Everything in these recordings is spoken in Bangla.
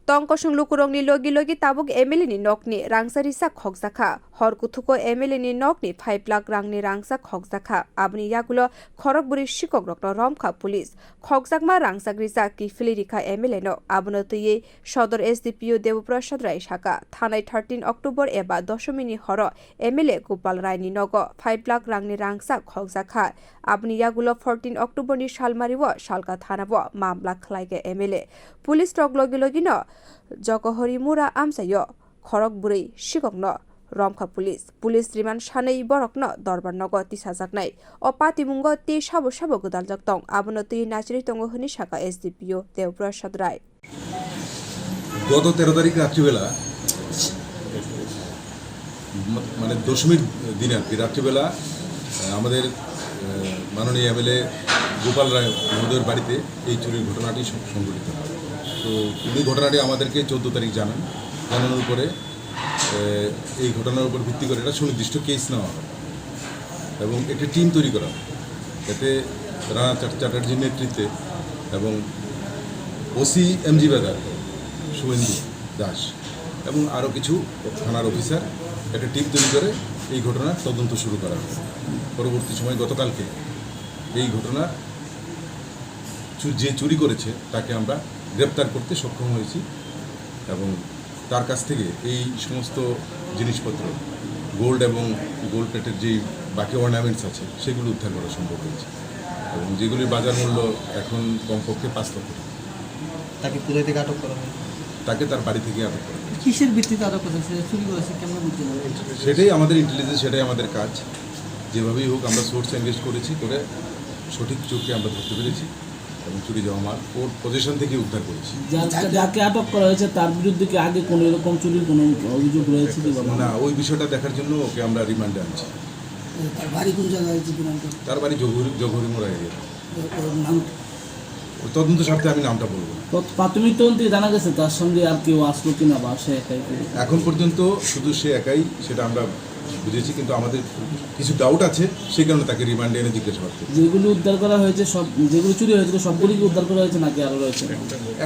tongkosung lukurongni logi tabuk MLA ni nogni rangchak khokjakha horkuthuko MLA ni nogni 5 lakh rangni rangchak khokjakha abni yagulo khorogburi shikok rokno romkha police khokjakma rangchak rijak kifili rikha MLA no abono tuye sodor SDPO devoprasad rai shaka thanai 13 October eba doshomini horo MLA Gopal Rai ni nogo 5 lakh rangni rangchak khokjakha abni yagulo 14 October ni salmariwo salka thanabo mamla khlaige MLA police tok logi no Jokohori Mura Amsayo Khorokburi Shikokno Romkha Police Riman Shanei Borokno Dorbar Nogo Tisajaknai Opatimungo Ti Sabo Godaljak Tong Abono Tui Nachiri Tongo Huni Shaka SDPO Deoprasad Rai গত 13 তারিখ রাত্রিবেলা মানে দশমীর দিন আর কি রাত্রিবেলা আমাদের মাননীয় MLA গোপাল রায় মহোদয়ের বাড়িতে এই চুরির ঘটনাটি সংঘটিত হয়। তো উনি ঘটনাটি আমাদেরকে 14 তারিখ জানানোর পরে এই ঘটনার উপর ভিত্তি করে একটা সুনির্দিষ্ট কেস নেওয়া হয় এবং একটি টিম তৈরি করা হয়। এতে রানা চ্যাটার্জির নেতৃত্বে এবং ওসি MG বাজার শুভেন্দু দাস এবং আরও কিছু থানার অফিসার একটা টিম তৈরি করে এই ঘটনার তদন্ত শুরু করা হয়। পরবর্তী সময় গতকালকে এই ঘটনা যে চুরি করেছে তাকে আমরা গ্রেপ্তার করতে সক্ষম হয়েছি এবং তার কাছ থেকে এই সমস্ত জিনিসপত্র গোল্ড এবং গোল্ড প্লেটের যে বাকি অর্নামেন্টস আছে সেগুলো উদ্ধার করা সম্ভব হয়েছে এবং যেগুলির বাজার মূল্য এখন কমপক্ষে 5 লক্ষ টাকা। তাকে কোথা থেকে আটক করা হয়? তাকে তার বাড়ি থেকে আটক করা। কিসের ভিত্তিতে আটক করেছে? চুরি করেছে কেমন বুঝতে পারবে? সেটাই আমাদের ইন্টেলিজেন্স, সেটাই আমাদের কাজ। যেভাবেই হোক আমরা সোর্স এনগেজ করেছি, করে সঠিক চোখকে আমরা ধরতে পেরেছি এবং চুরি যাওয়া মাল ওর পজিশন থেকে উদ্ধার করেছি। যাকে আটক করা হয়েছে তার বিরুদ্ধে কি আগে কোনো এরকম চুরির কোনো অভিযোগ রয়েছে? না, ওই বিষয়টা দেখার জন্য ওকে আমরা রিমান্ডে আনছি। তার বাড়ি কোন জায়গায়? তার বাড়ি জগহরি মোড়া এরিয়া। তদন্ত স্বার্থে আমি নামটা বলবো। প্রাথমিক তদন্তে জানা গেছে তার সঙ্গে আর কেউ আসলো কিনা বা সে একাই? এখন পর্যন্ত শুধু সে একাই, সেটা আমরা বুঝেছি, কিন্তু আমাদের কিছু ডাউট আছে, সেই কারণে তাকে রিমান্ডে এনে জিজ্ঞাসাবাদ করছি। যেগুলো উদ্ধার করা হয়েছে যেগুলো চুরি হয়েছিল সবগুলি কি উদ্ধার করা হয়েছে নাকি আরও রয়েছে?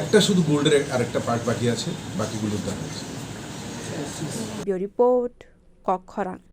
একটা শুধু গোল্ডের আরেকটা পার্ট বাকি আছে, বাকিগুলো উদ্ধার হয়েছে। রিপোর্ট খোকজাখা।